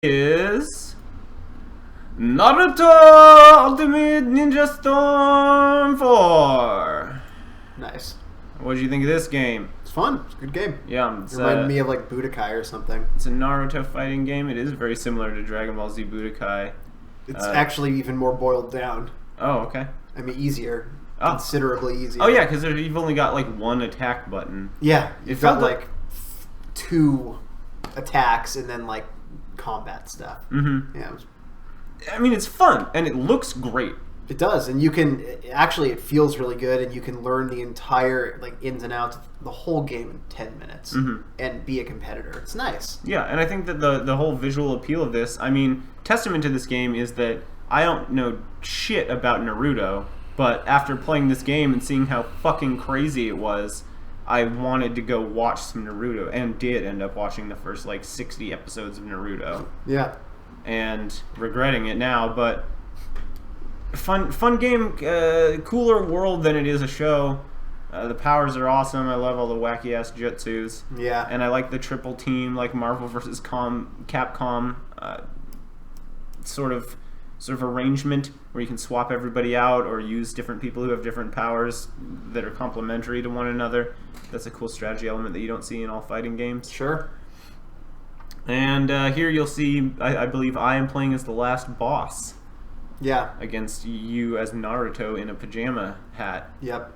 Is Naruto Ultimate Ninja Storm 4. Nice. What did you think of this game? It's fun. It's a good game. Yeah, It reminded me of like Budokai or something. It's a Naruto fighting game. It is very similar to Dragon Ball Z Budokai. It's actually even more boiled down. Oh, okay. I mean, easier. Oh. Considerably easier. Oh yeah, because you've only got like one attack button. Yeah, It you've got felt like two attacks and then like combat stuff. Mm-hmm. Yeah, I mean, it's fun and it looks great. it does, and you can actually it feels really good, and you can learn the entire like ins and outs of the whole game in 10 minutes and be a competitor. It's nice. Yeah, and I think that the whole visual appeal of this, I mean, testament to this game is that I don't know shit about Naruto, but after playing this game and seeing how fucking crazy it was, I wanted to go watch some Naruto, and did end up watching the first like 60 episodes of Naruto. Yeah. And regretting it now, but fun game, cooler world than it is a show. The powers are awesome. I love all the wacky ass jutsus. Yeah. And I like the triple team, like Marvel vs. Capcom sort of arrangement where you can swap everybody out or use different people who have different powers that are complementary to one another. That's a cool strategy element that you don't see in all fighting games. Sure. And here you'll see, I believe I am playing as the last boss. Yeah. Against you as Naruto in a pajama hat. Yep.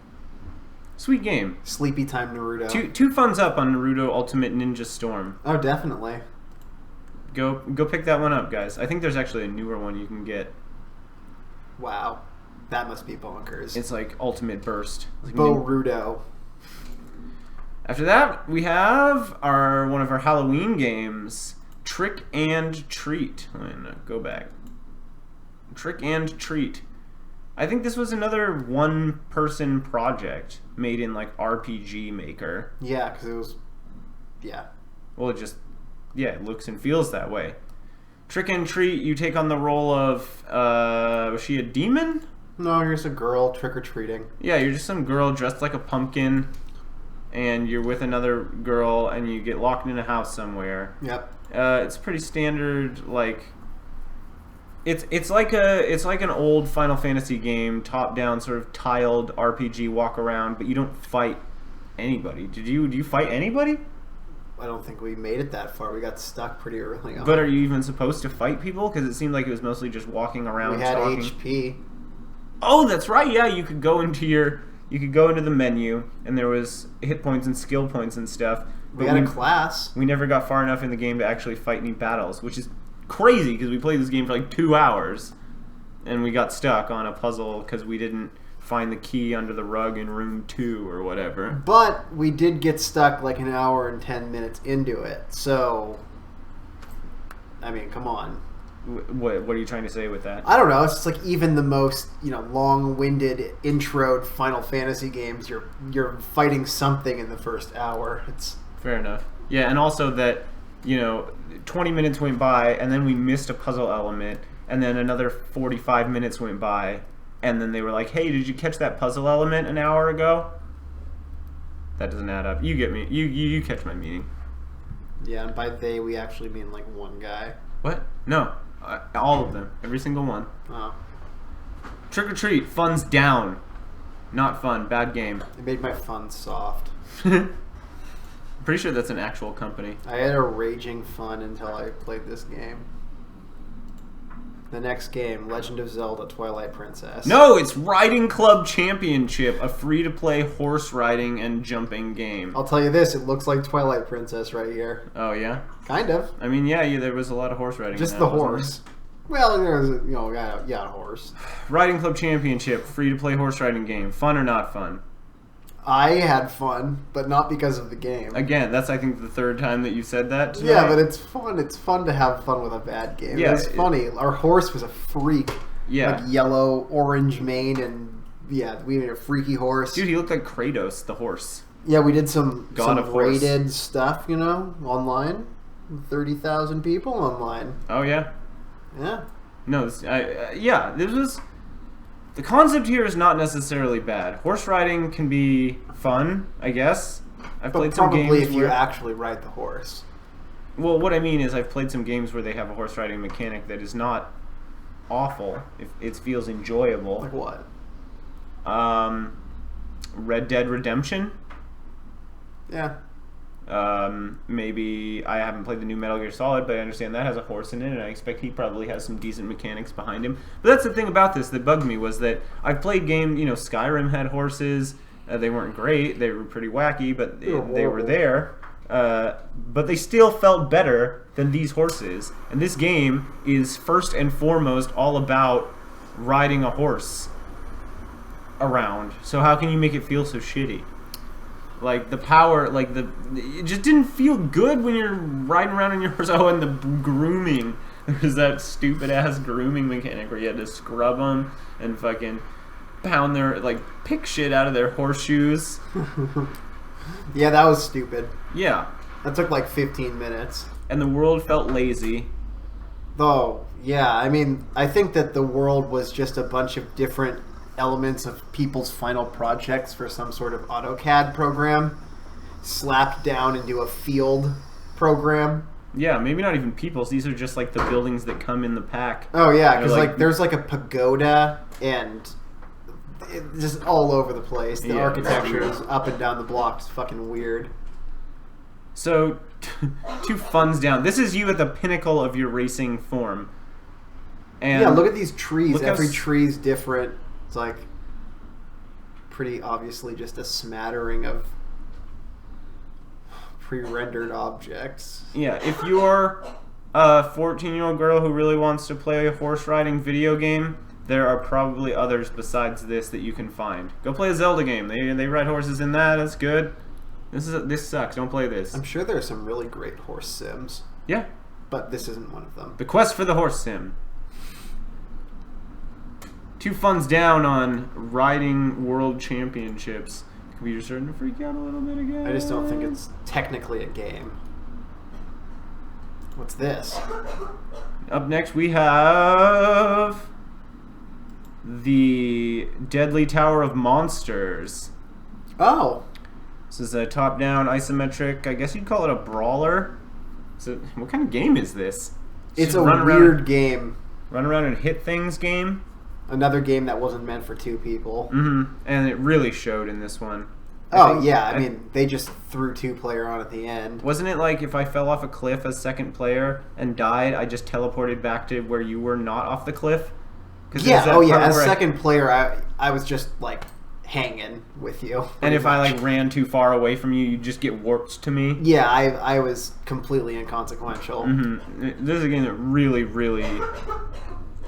Sweet game. Sleepy time Naruto. Two thumbs up on Naruto Ultimate Ninja Storm. Oh, definitely. Go pick that one up, guys. I think there's actually a newer one you can get. Wow. That must be bonkers. It's like Ultimate Burst. Like Boruto. After that, we have one of our Halloween games, Trick and Treat. Go back. Trick and Treat. I think this was another one-person project made in like RPG Maker. Yeah, because it was... Yeah. Well, it looks and feels that way. Trick and Treat, you take on the role of, was she a demon? No, you're just a girl trick-or-treating. Yeah, you're just some girl dressed like a pumpkin, and you're with another girl, and you get locked in a house somewhere. Yep. It's pretty standard, like... It's like an old Final Fantasy game, top-down, sort of tiled RPG walk around, but you don't fight anybody. Do you fight anybody? I don't think we made it that far. We got stuck pretty early on. But are you even supposed to fight people? Because it seemed like it was mostly just walking around. We had talking. HP. Oh, that's right. Yeah, you could go into the menu, and there was hit points and skill points and stuff. We had a class. We never got far enough in the game to actually fight any battles, which is crazy because we played this game for like 2 hours, and we got stuck on a puzzle because we didn't find the key under the rug in room 2 or whatever. But we did get stuck like an hour and 10 minutes into it. So, I mean, come on. What are you trying to say with that? I don't know. It's just like even the most long-winded introed Final Fantasy games, you're fighting something in the first hour. It's fair enough. Yeah, and also that 20 minutes went by, and then we missed a puzzle element, and then another 45 minutes went by, and then they were like, "Hey, did you catch that puzzle element an hour ago?" That doesn't add up. You get me. You catch my meaning. Yeah, and by they we actually mean like one guy. What? No, all of them, every single one. Oh. Trick or Treat, fun's down. Not fun. Bad game. It made my fun soft. Pretty sure that's an actual company. I had a raging fun until I played this game. The next game, Legend of Zelda Twilight Princess. No, it's Riding Club Championship, a free-to-play horse riding and jumping game. I'll tell you this, it looks like Twilight Princess right here. Oh, yeah? Kind of. I mean, yeah, there was a lot of horse riding. Just the horse. Well, there's a horse. Riding Club Championship, free-to-play horse riding game. Fun or not fun? I had fun, but not because of the game. Again, that's I think the third time that you said that tonight. Yeah, but it's fun. It's fun to have fun with a bad game. Yeah, it's funny. Our horse was a freak. Yeah. Like yellow, orange mane, and yeah, we made a freaky horse. Dude, he looked like Kratos, the horse. Yeah, we did some rated horse stuff, online. 30,000 people online. Oh, yeah? Yeah. No, this was... The concept here is not necessarily bad. Horse riding can be fun, I guess. I've played some games probably if you actually ride the horse. Well, what I mean is I've played some games where they have a horse riding mechanic that is not awful. It feels enjoyable. Like what? Red Dead Redemption. Yeah. Maybe I haven't played the new Metal Gear Solid, but I understand that has a horse in it, and I expect he probably has some decent mechanics behind him. But that's the thing about this that bugged me, was that I've played games, Skyrim had horses. They weren't great. They were pretty wacky, but they were there. But they still felt better than these horses. And this game is first and foremost all about riding a horse around. So how can you make it feel so shitty? Like the power, it just didn't feel good when you're riding around on your horse. Oh, and the grooming. There's that stupid ass grooming mechanic where you had to scrub them and fucking pound pick shit out of their horseshoes. Yeah, that was stupid. Yeah. That took 15 minutes. And the world felt lazy. Oh, yeah. I mean, I think that the world was just a bunch of different elements of people's final projects for some sort of AutoCAD program slapped down into a field program. Yeah, maybe not even people's. These are just the buildings that come in the pack. Oh, yeah, because there's a pagoda and it's just all over the place. The architecture is up and down the block. It's fucking weird. So, 2 funds down. This is you at the pinnacle of your racing form. And yeah, look at these trees. Every tree's different. It's pretty obviously just a smattering of pre-rendered objects. Yeah, if you're a 14-year-old girl who really wants to play a horse riding video game, there are probably others besides this that you can find. Go play a Zelda game. They ride horses in that. That's good. This sucks. Don't play this. I'm sure there are some really great horse sims. Yeah. But this isn't one of them. The Quest for the Horse Sim. 2 funds down on riding world championships. The computer's starting to freak out a little bit again. I just don't think it's technically a game. What's this? Up next we have the Deadly Tower of Monsters. Oh. This is a top-down isometric, I guess you'd call it a brawler. So, what kind of game is this? It's a weird game. Run around and hit things game. Another game that wasn't meant for 2 people. Mm-hmm. And it really showed in this one. I mean, they just threw 2-player on at the end. Wasn't it like if I fell off a cliff as second player and died, I just teleported back to where you were not off the cliff? Yeah, as second player, I was just, hanging with you. And if I, ran too far away from you, you'd just get warped to me? Yeah, I was completely inconsequential. Mm-hmm. This is a game that really, really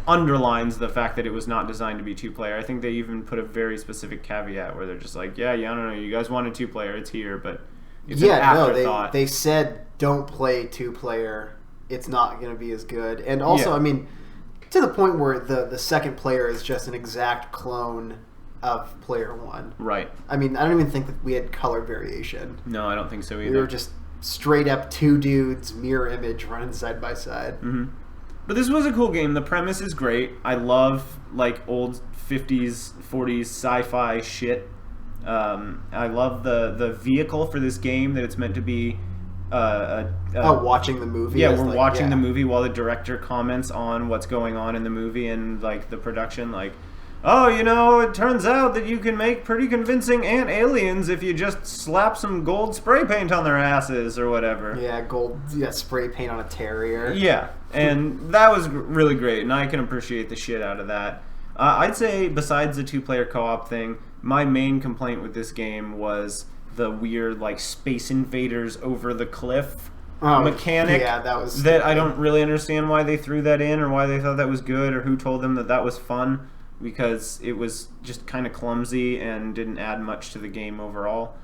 underlines the fact that it was not designed to be 2-player. I think they even put a very specific caveat where they're just I don't know, you guys wanted 2-player, it's here, but it's an afterthought. They said don't play 2-player, it's not going to be as good. And also, I mean, to the point where the second player is just an exact clone of player 1. Right. I mean, I don't even think that we had color variation. No, I don't think so either. We were just straight up 2 dudes, mirror image, running side by side. Mm-hmm. But this was a cool game. The premise is great. I love old 50s, 40s sci-fi shit. I love the vehicle for this game that it's meant to be. Watching the movie. Yeah, we're watching the movie while the director comments on what's going on in the movie and the production. It turns out that you can make pretty convincing ant aliens if you just slap some gold spray paint on their asses or whatever. Yeah, spray paint on a terrier. Yeah, and that was really great, and I can appreciate the shit out of that. I'd say, besides the 2-player co-op thing, my main complaint with this game was the weird, Space Invaders over the cliff mechanic. Yeah, that was stupid. That I don't really understand why they threw that in or why they thought that was good or who told them that was fun. Because it was just kind of clumsy and didn't add much to the game overall.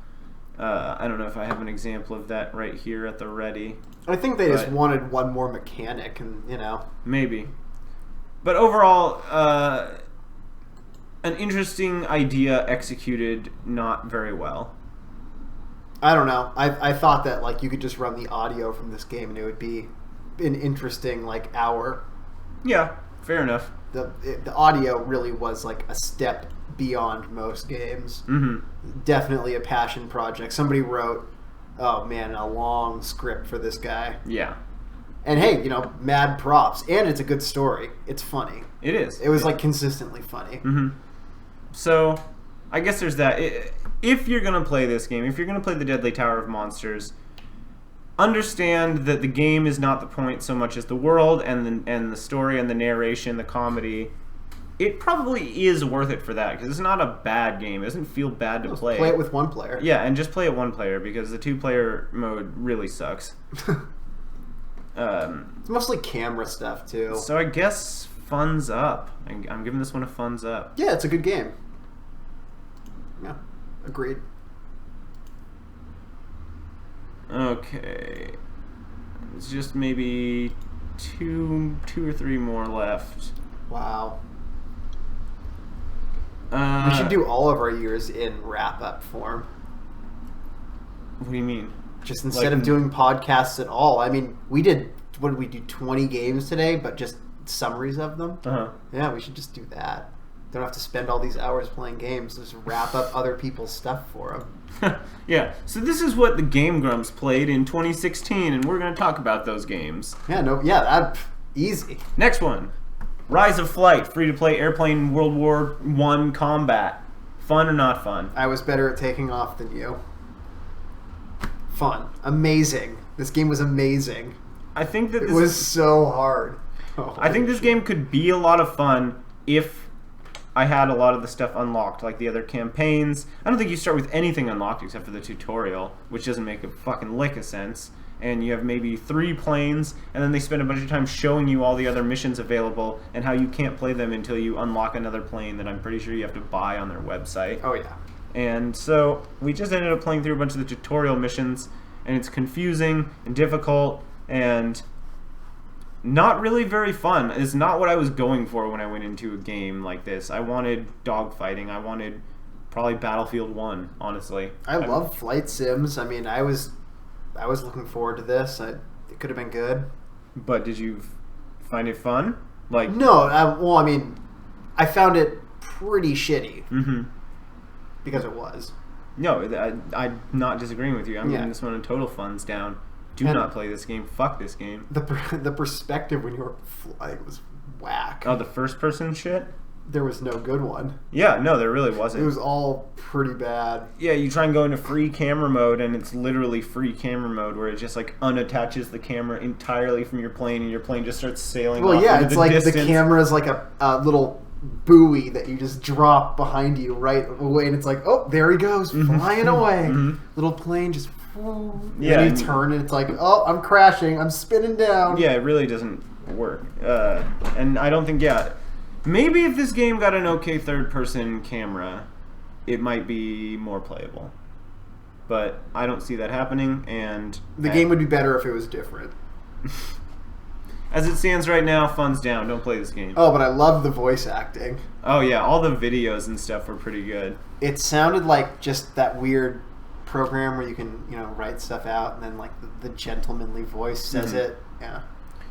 I don't know if I have an example of that right here at the ready. I think they just wanted one more mechanic, and maybe. But overall, an interesting idea executed not very well. I don't know. I thought that you could just run the audio from this game and it would be an interesting hour. Yeah, fair enough. The audio really was a step beyond most games. Mm-hmm. Definitely a passion project. Somebody wrote Oh man, a long script for this guy. Yeah. And hey, mad props, and it's a good story. It's funny. It is. It was like consistently funny. Mm-hmm. So, I guess there's that. If you're gonna play this game, if you're gonna play the Deadly Tower of Monsters, understand that the game is not the point so much as the world and the story and the narration, the comedy. It probably is worth it for that because it's not a bad game. It doesn't feel bad to play. Play it with one player. Yeah, and just play it one player because the 2-player mode really sucks. It's mostly camera stuff too. So I guess funds up. I'm giving this one a funds up. Yeah, it's a good game. Yeah, agreed. Okay, it's just maybe two or three more left. Wow. We should do all of our years in wrap-up form. What do you mean? Just instead of doing podcasts at all. I mean, what did we do, 20 games today, but just summaries of them? Uh-huh. Yeah, we should just do that. Don't have to spend all these hours playing games. Just wrap up other people's stuff for them. Yeah, so this is what the Game Grumps played in 2016, and we're going to talk about those games. Easy. Next one. Rise of Flight, free-to-play airplane World War I combat. Fun or not fun? I was better at taking off than you. Fun. Amazing. This game was amazing. I think that it was so hard. I think this game could be a lot of fun if I had a lot of the stuff unlocked, like the other campaigns. I don't think you start with anything unlocked except for the tutorial, which doesn't make a fucking lick of sense. And you have maybe 3 planes, and then they spend a bunch of time showing you all the other missions available and how you can't play them until you unlock another plane that I'm pretty sure you have to buy on their website. Oh, yeah. And so we just ended up playing through a bunch of the tutorial missions, and it's confusing and difficult and not really very fun. It's not what I was going for when I went into a game like this. I wanted dogfighting. I wanted probably Battlefield 1, honestly. I love flight sims. I mean, I was looking forward to this. It could have been good. But did you find it fun? No. I found it pretty shitty. Mm-hmm. Because it was. No, I'm not disagreeing with you. I'm giving this one a total funds down. Do not play this game. Fuck this game. The perspective when you were flying was whack. Oh, the first person shit? There was no good one. Yeah, no, there really wasn't. It was all pretty bad. Yeah, you try and go into free camera mode, and it's literally free camera mode where it just unattaches the camera entirely from your plane, and your plane just starts sailing off into it's the like distance. The camera's like a little buoy that you just drop behind you right away, and it's like, oh, there he goes, flying away. Little plane just... Yeah, and you turn, and it's like, oh, I'm crashing, I'm spinning down. Yeah, it really doesn't work. And I don't think, maybe if this game got an okay third-person camera, it might be more playable. But I don't see that happening, and... The game would be better if it was different. As it stands right now, funds down. Don't play this game. Oh, but I love the voice acting. Oh, yeah. All the videos and stuff were pretty good. It sounded like just that weird program where you can, write stuff out, and then, the gentlemanly voice says it. Yeah.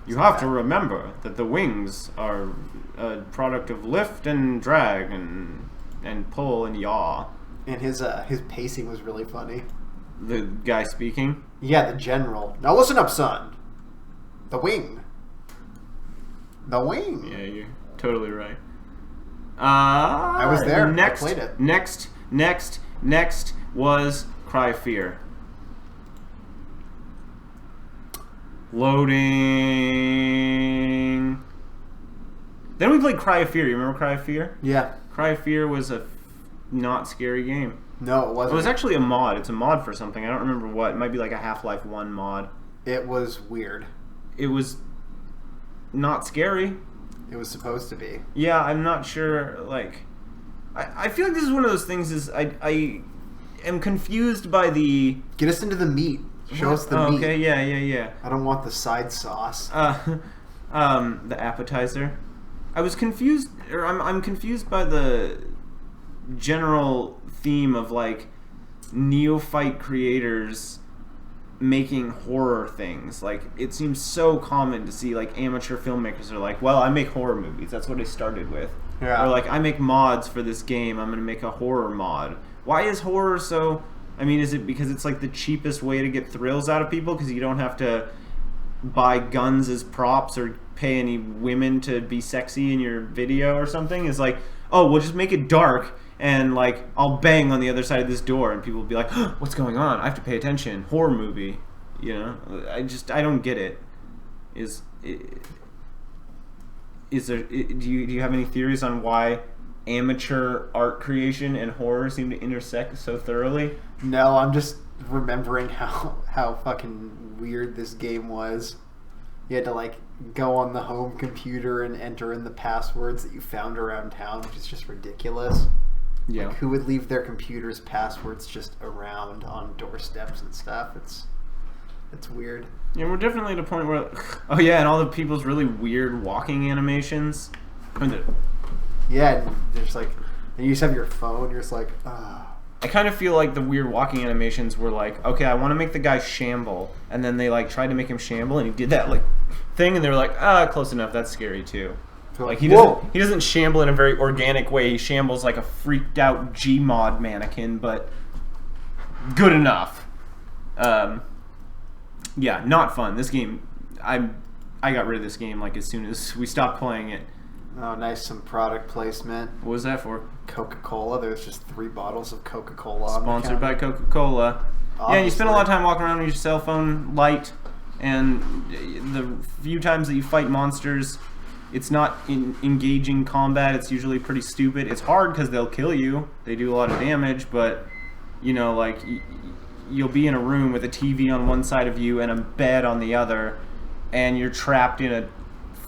You have to remember that the wings are a product of lift and drag and pull and yaw. And his pacing was really funny. The guy speaking? Yeah, the general. Now listen up, son. The wing. The wing. Yeah, you're totally right. I was there. I played it. Next was Cry of Fear. Loading. Then we played Cry of Fear. You remember Cry of Fear? Yeah. Cry of Fear was a not scary game. No, it wasn't. It was actually a mod. It's a mod for something. I don't remember what. It might be like a Half-Life 1 mod. It was weird. It was not scary. It was supposed to be. Yeah, I'm not sure. I feel like this is one of those things. I am confused by the. Get us into the meat. Show us the meat. Okay, yeah. I don't want the side sauce. The appetizer. I was confused, or I'm confused by the general theme of neophyte creators making horror things. It seems so common to see amateur filmmakers are well, I make horror movies. That's what I started with. Yeah. Or I make mods for this game. I'm gonna make a horror mod. Why is horror so I mean, is it because it's like the cheapest way to get thrills out of people because you don't have to buy guns as props or pay any women to be sexy in your video or something? Is like, oh, we'll just make it dark and like I'll bang on the other side of this door and people will be like, oh, what's going on? I have to pay attention. Horror movie, you know? I don't get it. Is there? Do you have any theories on why amateur art creation and horror seem to intersect so thoroughly? No, I'm just remembering how fucking weird this game was. You had to like go on the home computer and enter in the passwords that you found around town, which is just ridiculous. Yeah. Like, who would leave their computer's passwords just around on doorsteps and stuff? It's weird. Yeah, we're definitely at a point where, oh yeah, and all the people's really weird walking animations. Yeah, and there's like, and you just have your phone. You're just like, ah. I kind of feel like the weird walking animations were like, okay, I want to make the guy shamble, and then they like tried to make him shamble, and he did that like thing, and they were like, close enough. That's scary too. Like he doesn't shamble in a very organic way. He shambles like a freaked out Gmod mannequin, but good enough. Yeah, not fun. This game, I got rid of this game like as soon as we stopped playing it. Oh, nice, some product placement. What was that for? Coca-Cola. There's just 3 bottles of Coca-Cola. Sponsored by Coca-Cola. Obviously. Yeah, and you spend a lot of time walking around with your cell phone light, and the few times that you fight monsters, it's not engaging combat. It's usually pretty stupid. It's hard because they'll kill you. They do a lot of damage, but you know, like you'll be in a room with a TV on one side of you and a bed on the other, and you're trapped in a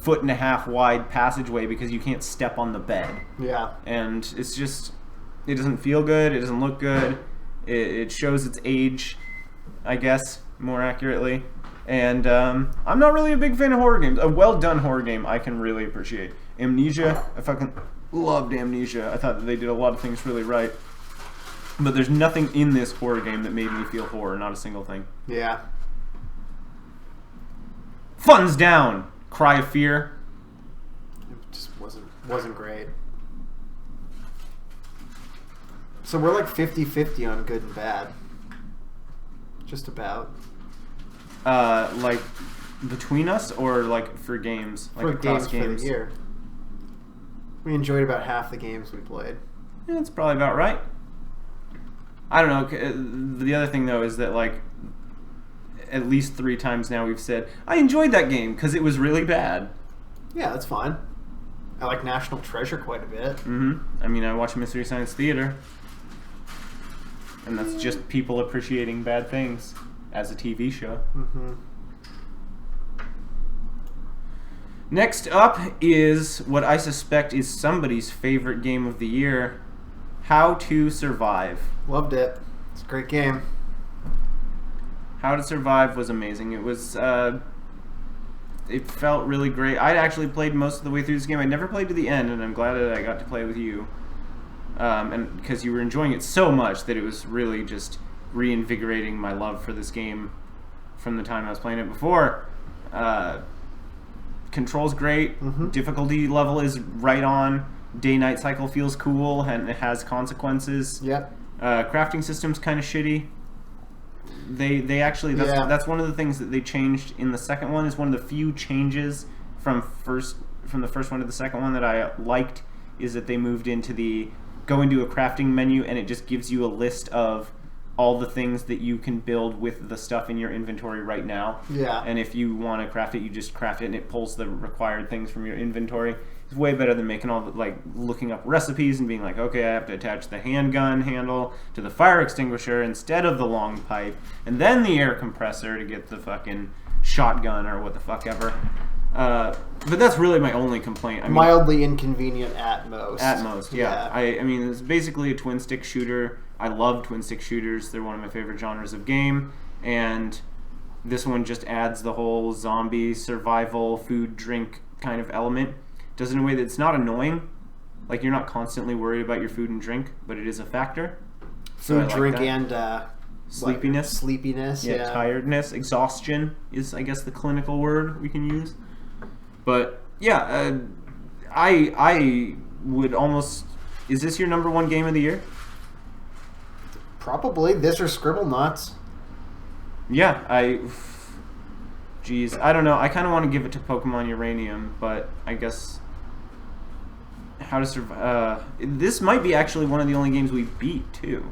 1.5 foot wide passageway because you can't step on the bed. Yeah. And it's just, it doesn't feel good. It doesn't look good. It shows its age, I guess, more accurately. And I'm not really a big fan of horror games. A well-done horror game I can really appreciate. Amnesia, I fucking loved Amnesia. I thought that they did a lot of things really right. But there's nothing in this horror game that made me feel horror, not a single thing. Yeah. Fun's down! Cry of Fear. It just wasn't great. So we're like 50-50 on good and bad. Just about. Like between us or like for games? Like for across games for the year. We enjoyed about half the games we played. Yeah, that's probably about right. I don't know. The other thing though is that like at least 3 times now we've said I enjoyed that game because it was really bad. Yeah, that's fine. I like National Treasure quite a bit. Mm-hmm. I mean, I watch Mystery Science Theater, and that's just people appreciating bad things as a TV show. Mm-hmm. Next up is what I suspect is somebody's favorite game of the year, How to Survive. Loved it. It's a great game. How to Survive was amazing. It was, it felt really great. I'd actually played most of the way through this game. I never played to the end, and I'm glad that I got to play with you. And because you were enjoying it so much that it was really just reinvigorating my love for this game from the time I was playing it before. Control's great. Mm-hmm. Difficulty level is right on. Day-night cycle feels cool, and it has consequences. Yep. Crafting system's kind of shitty. They actually that's one of the things that they changed in the second one. Is one of the few changes from the first one to the second one that I liked is that they moved into the go into a crafting menu and it just gives you a list of all the things that you can build with the stuff in your inventory right now. Yeah. And if you want to craft it, you just craft it and it pulls the required things from your inventory. It's way better than making all the, like, looking up recipes and being like, okay, I have to attach the handgun handle to the fire extinguisher instead of the long pipe, and then the air compressor to get the fucking shotgun or what the fuck ever. But that's really my only complaint. I mean, mildly inconvenient at most. At most, yeah. I mean, it's basically a twin-stick shooter. I love twin-stick shooters. They're one of my favorite genres of game. And this one just adds the whole zombie, survival, food, drink kind of element. Does it in a way that's not annoying. Like, you're not constantly worried about your food and drink, but it is a factor. Food, drink, and sleepiness. Sleepiness, yeah. Tiredness. Exhaustion is, I guess, the clinical word we can use. But yeah, I would almost. Is this your number one game of the year? Probably this or Scribble Knots. Yeah, Jeez, I don't know. I kind of want to give it to Pokemon Uranium, but I guess How to Survive. This might be actually one of the only games we beat too.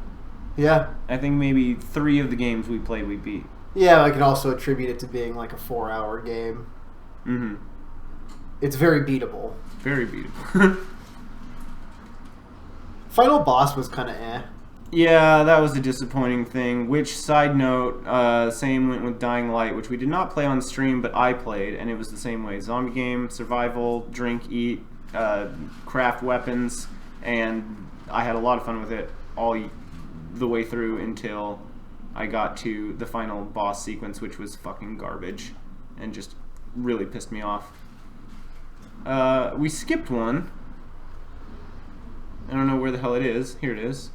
Yeah. I think maybe 3 of the games we played we beat. Yeah, I can also attribute it to being like a 4-hour game. Mm-hmm. It's very beatable. Very beatable. Final boss was kind of eh. Yeah, that was a disappointing thing. Which, side note, same went with Dying Light, which we did not play on stream, but I played, and it was the same way. Zombie game, survival, drink, eat, craft weapons, and I had a lot of fun with it all the way through until I got to the final boss sequence, which was fucking garbage, and just really pissed me off. We skipped one. I don't know where the hell it is. Here it is.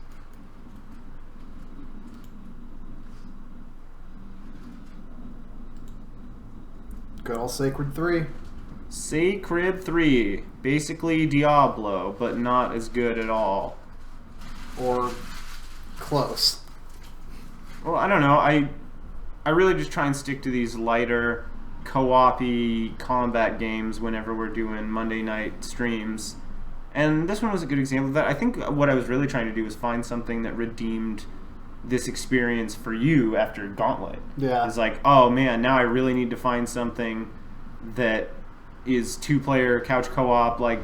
Good old Sacred 3. Sacred 3. Basically Diablo, but not as good at all. Or close. Well, I don't know. I really just try and stick to these lighter, co-op-y combat games whenever we're doing Monday night streams. And this one was a good example of that. I think what I was really trying to do was find something that redeemed this experience for you after Gauntlet. Yeah. It's like, oh man, now I really need to find something that is 2-player couch co-op, like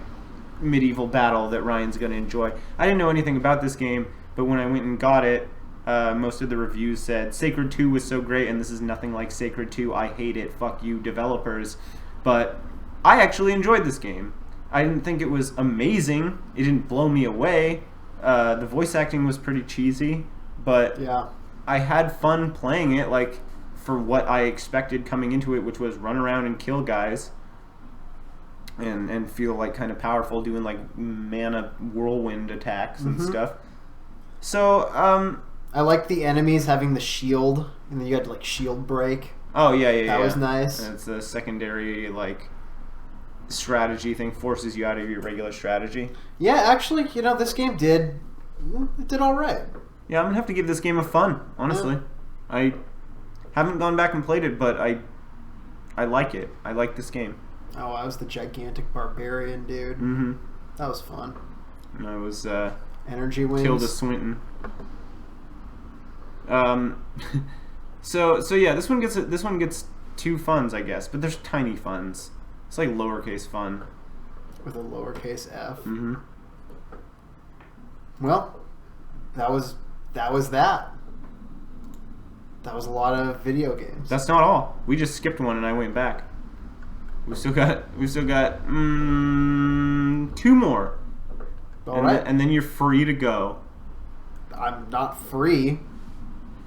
medieval battle that Ryan's going to enjoy. I didn't know anything about this game, but when I went and got it, most of the reviews said Sacred 2 was so great, and this is nothing like Sacred 2. I hate it. Fuck you, developers. But I actually enjoyed this game. I didn't think it was amazing. It didn't blow me away. The voice acting was pretty cheesy, but yeah, I had fun playing it, like, for what I expected coming into it, which was run around and kill guys and feel, like, kind of powerful, doing, like, mana whirlwind attacks and stuff. So, I liked the enemies having the shield, and then you had, like, shield break. Oh, yeah. That was nice. And it's a secondary, like, strategy thing, forces you out of your regular strategy. Yeah, actually, you know, this game did all right. Yeah, I'm gonna have to give this game a fun, honestly. Yeah. I haven't gone back and played it, but I like it. I like this game. Oh, I was the gigantic barbarian dude. Mm-hmm. That was fun. And I was Energy wings. Tilda Swinton. So yeah, this one gets 2 funs, I guess, but there's tiny funs. It's like lowercase fun. With a lowercase f. Mm-hmm. Well, that was that. That was a lot of video games. That's not all. We just skipped one, and I went back. We still got 2 more. All right. And then you're free to go. I'm not free.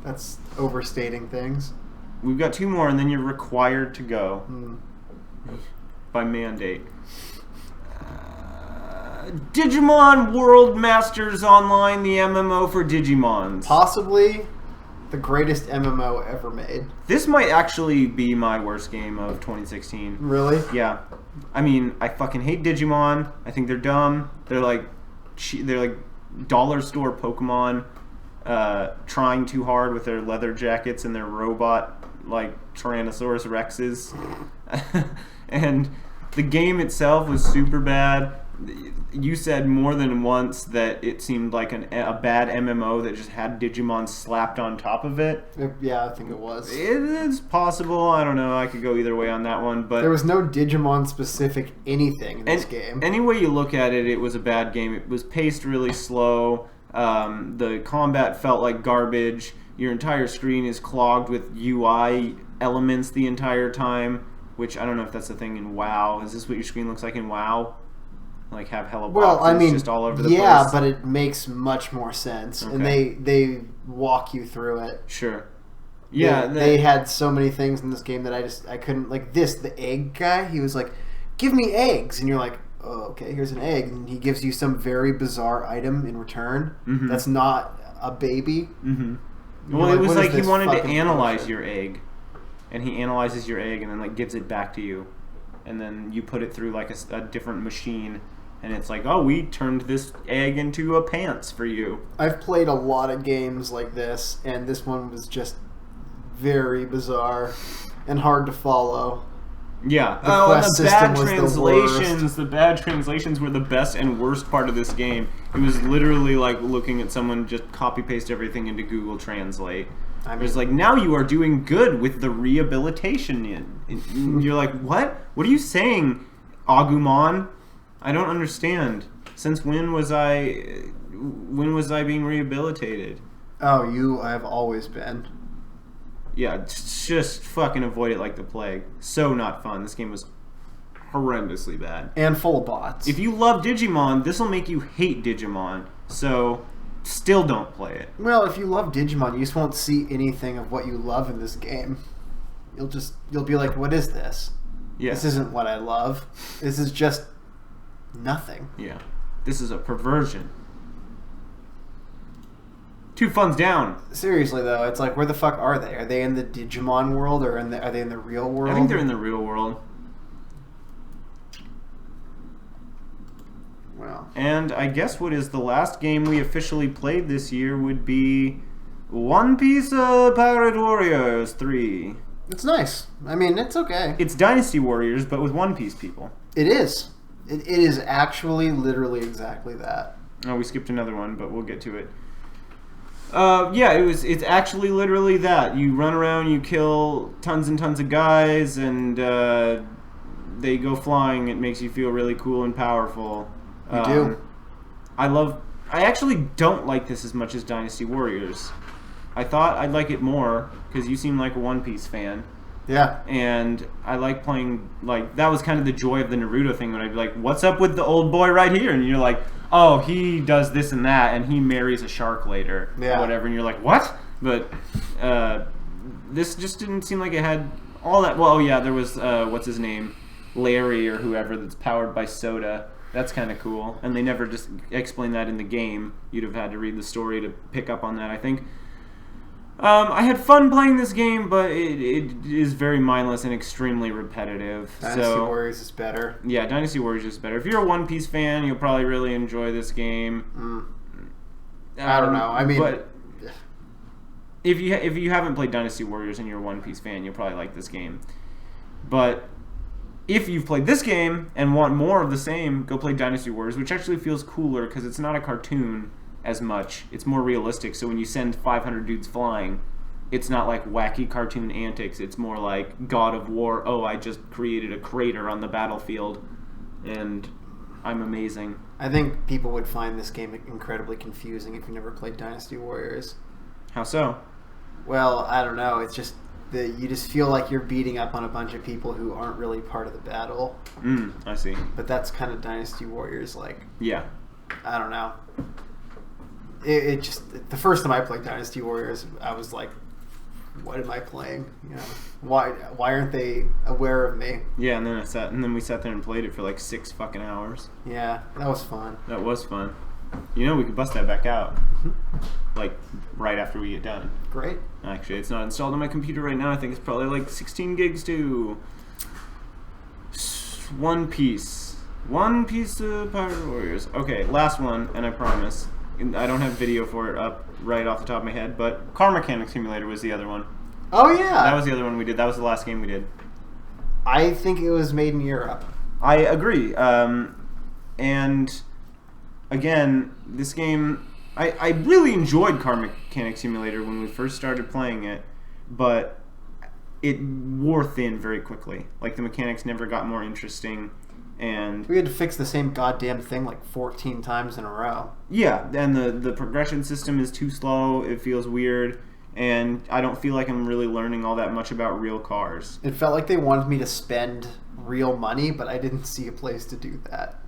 That's overstating things. We've got 2 more, and then you're required to go by mandate. Digimon World Masters Online, the MMO for Digimons. Possibly the greatest MMO ever made. This might actually be my worst game of 2016. Really? Yeah. I mean, I fucking hate Digimon. I think they're dumb. They're like dollar store Pokemon trying too hard with their leather jackets and their robot like Tyrannosaurus Rexes. And the game itself was super bad. You said more than once that it seemed like a bad MMO that just had Digimon slapped on top of it. Yeah, I think it was. It's possible. I don't know. I could go either way on that one. But there was no Digimon-specific anything in this game. Any way you look at it, it was a bad game. It was paced really slow. The combat felt like garbage. Your entire screen is clogged with UI elements the entire time, which I don't know if that's the thing in WoW. Is this what your screen looks like in WoW? Like have hella boxes just all over the place? Yeah, but it makes much more sense. Okay. And they walk you through it. Sure. Yeah. They had so many things in this game that I couldn't, like the egg guy, he was like, give me eggs. And you're like, oh, okay, here's an egg. And he gives you some very bizarre item in return that's not a baby. Mm-hmm. Well, it was like he wanted to analyze your egg. And he analyzes your egg and then like gives it back to you. And then you put it through like a different machine And it's like, oh, we turned this egg into a pants for you. I've played a lot of games like this, and this one was just very bizarre and hard to follow. Yeah. The bad translations were the best and worst part of this game. It was literally like looking at someone just copy-paste everything into Google Translate. It was like, now you are doing good with the rehabilitation. And you're like, what? What are you saying, Agumon? I don't understand. Since when was I being rehabilitated? Oh, you have always been. Yeah, just fucking avoid it like the plague. So not fun. This game was horrendously bad. And full of bots. If you love Digimon, this will make you hate Digimon. So still don't play it. Well, if you love Digimon, you just won't see anything of what you love in this game. You'll be like, what is this? Yeah. This isn't what I love. This is just nothing. Yeah. This is a perversion. 2 funds down. Seriously though, it's like, where the fuck are they? Are they in the Digimon world, or are they in the real world? I think they're in the real world. Well. And I guess what is the last game we officially played this year would be One Piece Pirate Warriors 3. It's nice. I mean, it's okay. It's Dynasty Warriors, but with One Piece people. It is. It is actually literally exactly that. Oh, we skipped another one, but we'll get to it. Yeah, it's actually literally that. You run around, you kill tons and tons of guys, and they go flying. It makes you feel really cool and powerful. You do. I actually don't like this as much as Dynasty Warriors. I thought I'd like it more, because you seem like a One Piece fan. Yeah. And I like playing, like, that was kind of the joy of the Naruto thing, when I'd be like, what's up with the old boy right here? And you're like, oh, he does this and that, and he marries a shark later, or whatever, and you're like, what? But this just didn't seem like it had all that. Well, oh yeah, there was, what's his name? Larry or whoever, that's powered by soda. That's kind of cool. And they never just explained that in the game. You'd have had to read the story to pick up on that, I think. I had fun playing this game, but it is very mindless and extremely repetitive. Dynasty Warriors is better. Yeah, Dynasty Warriors is better. If you're a One Piece fan, you'll probably really enjoy this game. I don't know. I mean, but if you haven't played Dynasty Warriors and you're a One Piece fan, you'll probably like this game. But if you've played this game and want more of the same, go play Dynasty Warriors, which actually feels cooler because it's not a cartoon as much. It's more realistic, so when you send 500 dudes flying, it's not like wacky cartoon antics. It's more like God of War, oh, I just created a crater on the battlefield, and I'm amazing. I think people would find this game incredibly confusing if you never played Dynasty Warriors. How so? Well, I don't know. It's just that you just feel like you're beating up on a bunch of people who aren't really part of the battle. I see. But that's kind of Dynasty Warriors like. Yeah. I don't know. It just, the first time I played Dynasty Warriors, I was like, what am I playing? You know, why aren't they aware of me? Yeah, and then we sat there and played it for like 6 fucking hours. Yeah, that was fun. That was fun. You know, we could bust that back out, like right after we get done. Great. Actually, it's not installed on my computer right now. I think it's probably like 16 gigs too. One Piece Pirate Warriors. Okay, last one, and I promise. I don't have video for it up right off the top of my head, but Car Mechanic Simulator was the other one. Oh, yeah. That was the other one we did. That was the last game we did. I think it was made in Europe. I agree. And, again, this game... I really enjoyed Car Mechanic Simulator when we first started playing it, but it wore thin very quickly. Like, the mechanics never got more interesting. And we had to fix the same goddamn thing like 14 times in a row. Yeah, and the progression system is too slow. It feels weird, and I don't feel like I'm really learning all that much about real cars. It felt like they wanted me to spend real money, but I didn't see a place to do that.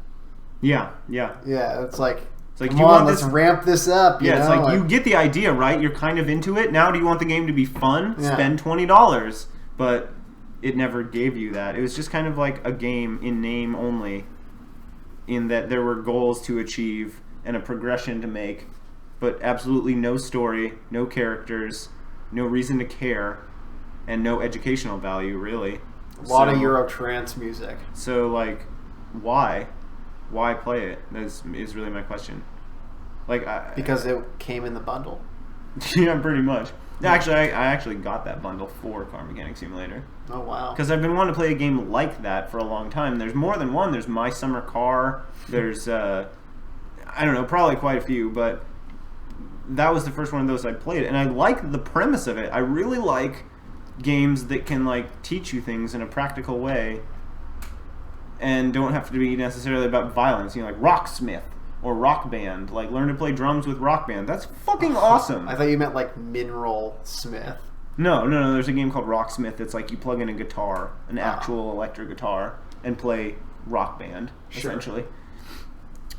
Yeah. Yeah, it's like come on, let's ramp this up. Yeah, it's like you get the idea, right? You're kind of into it. Now do you want the game to be fun? Yeah. Spend $20. But it never gave you that. It was just kind of like a game in name only, in that there were goals to achieve and a progression to make, but absolutely no story, no characters, no reason to care, and no educational value, really. A lot of Euro trance music. So, like, why? why play it? Is really my question. Like, because it came in the bundle. Yeah, pretty much. Actually, I actually got that bundle for Car Mechanic Simulator. Oh, wow. Because I've been wanting to play a game like that for a long time. There's more than one. There's My Summer Car. There's, I don't know, probably quite a few, but that was the first one of those I played. And I like the premise of it. I really like games that can, like, teach you things in a practical way and don't have to be necessarily about violence. You know, like Rocksmith. Or Rock Band, like learn to play drums with Rock Band. That's fucking awesome. I thought you meant like Mineral Smith. No. There's a game called Rocksmith that's like you plug in a guitar, an actual electric guitar, and play Rock Band, essentially.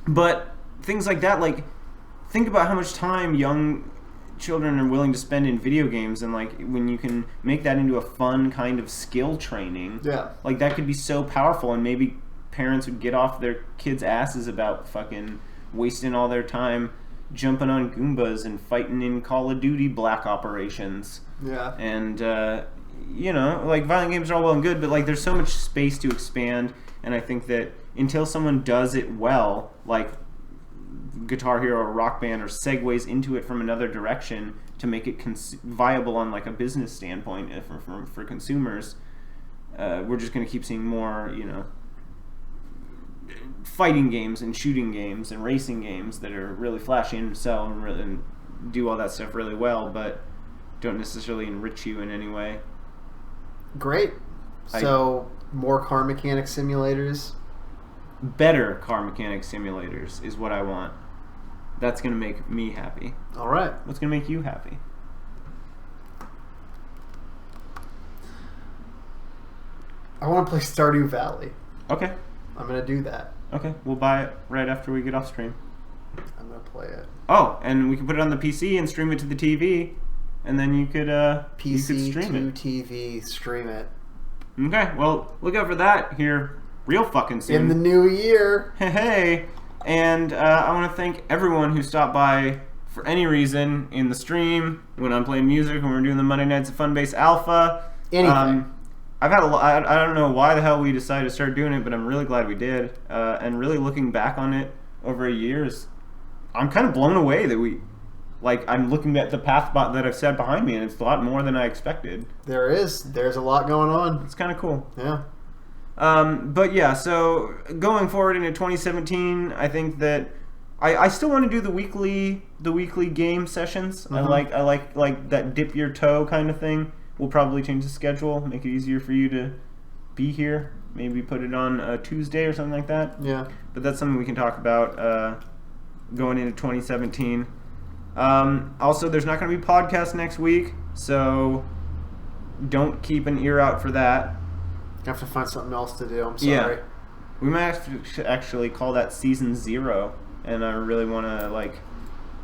But things like that, like, think about how much time young children are willing to spend in video games, and like when you can make that into a fun kind of skill training, like that could be so powerful, and maybe parents would get off their kids' asses about fucking wasting all their time jumping on Goombas and fighting in Call of Duty black operations. Yeah. And, you know, like, violent games are all well and good, but, like, there's so much space to expand, and I think that until someone does it well, like Guitar Hero or Rock Band, or segues into it from another direction to make it viable on, like, a business standpoint for consumers, we're just going to keep seeing more, you know, fighting games and shooting games and racing games that are really flashy and sell and do all that stuff really well, but don't necessarily enrich you in any way. Great. So, more car mechanic simulators? Better car mechanic simulators is what I want. That's going to make me happy. All right. What's going to make you happy? I want to play Stardew Valley. Okay. I'm going to do that. Okay, we'll buy it right after we get off stream. I'm going to play it. Oh, and we can put it on the PC and stream it to the TV, and then you could PC you could stream to it. TV, stream it. Okay, well, look out for that here real fucking soon. In the new year. Hey, and I want to thank everyone who stopped by for any reason in the stream, when I'm playing music, when we're doing the Monday Nights of Funbase Alpha. Anything. I've had a lot. I don't know why the hell we decided to start doing it, but I'm really glad we did. And really looking back on it over a year, I'm kind of blown away that I'm looking at the path that I've set behind me, and it's a lot more than I expected. There's a lot going on. It's kind of cool. Yeah. But yeah, so going forward into 2017, I think that I still want to do the weekly game sessions. Mm-hmm. I like that dip your toe kind of thing. We'll probably change the schedule, make it easier for you to be here. Maybe put it on a Tuesday or something like that. Yeah. But that's something we can talk about going into 2017. Also, there's not going to be podcasts next week, so don't keep an ear out for that. You have to find something else to do. I'm sorry. Yeah. We might have to actually call that Season 0, and I really want to,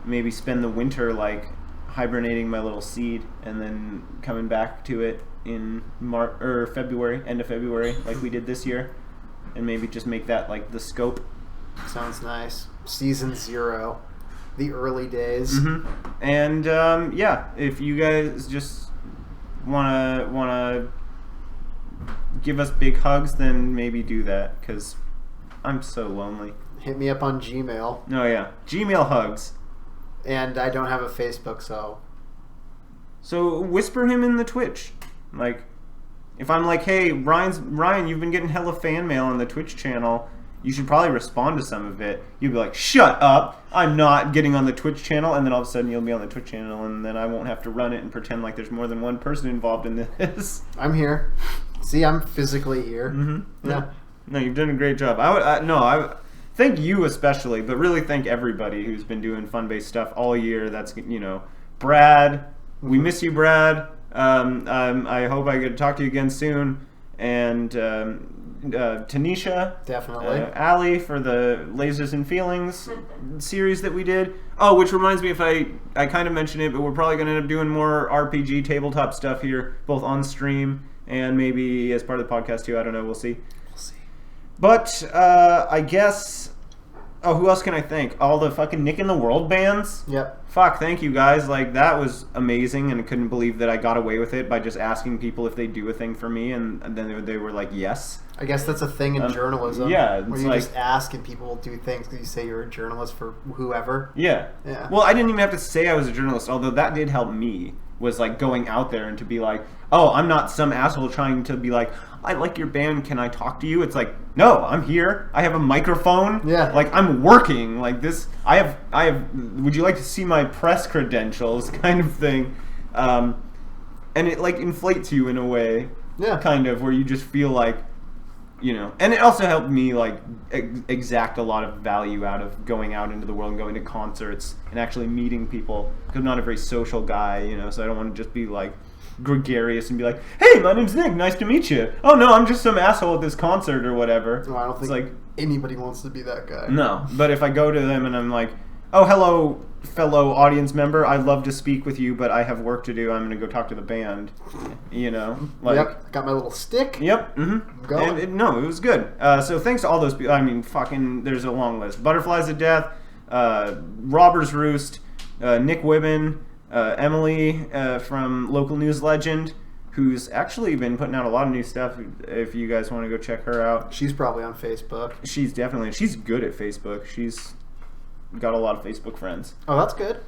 maybe spend the winter, hibernating my little seed and then coming back to it in February, end of February, like we did this year, and maybe just make that the scope. Sounds nice. Season 0, the early days. Mm-hmm. And yeah, if you guys just wanna give us big hugs, then maybe do that, because I'm so lonely. Hit me up on Gmail. Oh yeah, Gmail hugs. And I don't have a Facebook, so whisper him in the Twitch. If I'm hey, Ryan, you've been getting hella fan mail on the Twitch channel. You should probably respond to some of it. You'd be like, shut up, I'm not getting on the Twitch channel. And then all of a sudden you'll be on the Twitch channel, and then I won't have to run it and pretend like there's more than one person involved in this. I'm here. See, I'm physically here. Mm-hmm. Yeah. No, you've done a great job. I thank you especially, but really thank everybody who's been doing fun-based stuff all year. That's, Brad. We miss you, Brad. I hope I get to talk to you again soon. And Tanisha. Definitely. Allie for the Lasers and Feelings series that we did. Oh, which reminds me, if I kind of mentioned it, but we're probably going to end up doing more RPG tabletop stuff here, both on stream and maybe as part of the podcast too. I don't know. We'll see. But I guess Oh, who else can I thank? All the fucking Nick in the World bands. Yep. Fuck, thank you guys. Like, that was amazing, and I couldn't believe that I got away with it by just asking people if they do a thing for me, and then they were like, yes. I guess that's a thing in journalism. Yeah, where it's you like, just ask and people will do things because you say you're a journalist for whoever. Yeah. Yeah. Well, I didn't even have to say I was a journalist, although that did help me, was like going out there and to be like, oh, I'm not some asshole trying to be like, I like your band, can I talk to you? It's like, no, I'm here. I have a microphone. Yeah. Like, I'm working. Like this, I have, would you like to see my press credentials kind of thing? And it like inflates you in a way. Yeah. Kind of, where you just feel like, you know, and it also helped me like exact a lot of value out of going out into the world and going to concerts and actually meeting people. Because I'm not a very social guy, you know, so I don't want to just be like gregarious and be like, hey, my name's Nick, nice to meet you. Oh no, I'm just some asshole at this concert or whatever. No, I don't think like anybody wants to be that guy. No, but if I go to them and I'm like, oh, hello, fellow audience member, I'd love to speak with you, but I have work to do. I'm going to go talk to the band, you know? Like, yep, got my little stick. Yep, mm-hmm. Going. And it was good. So thanks to all those people. I mean, fucking, there's a long list. Butterflies of Death, Robber's Roost, Nick Wibben, Emily from Local News Legend, who's actually been putting out a lot of new stuff. If you guys want to go check her out. She's probably on Facebook. She's good at Facebook. She's got a lot of Facebook friends. Oh, that's good.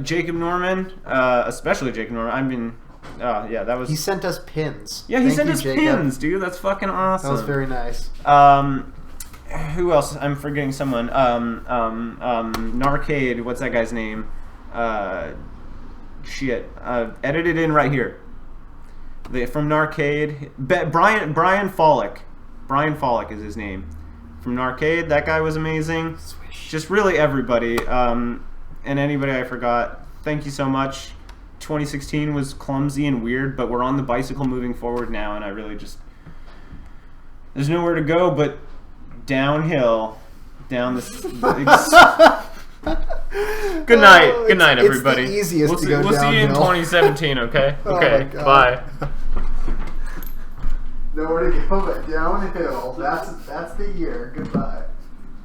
Jacob Norman, especially Jacob Norman. That was... He sent us pins. Yeah, he Thank sent you, us Jacob. pins, dude. That's fucking awesome. That was very nice. Who else? I'm forgetting someone. Narcade, what's that guy's name? Edited in right here. From Narcade. Brian Follick. Brian Follick is his name. From Narcade, that guy was amazing. Swish. Just really everybody. And anybody I forgot, thank you so much. 2016 was clumsy and weird, but we're on the bicycle moving forward now, and I really just... There's nowhere to go but downhill. Down this... Good night. Good night, everybody. It's the easiest to go We'll see you in downhill. 2017, okay? Oh Okay, my God. bye. Nowhere to go but downhill. That's the year. Goodbye.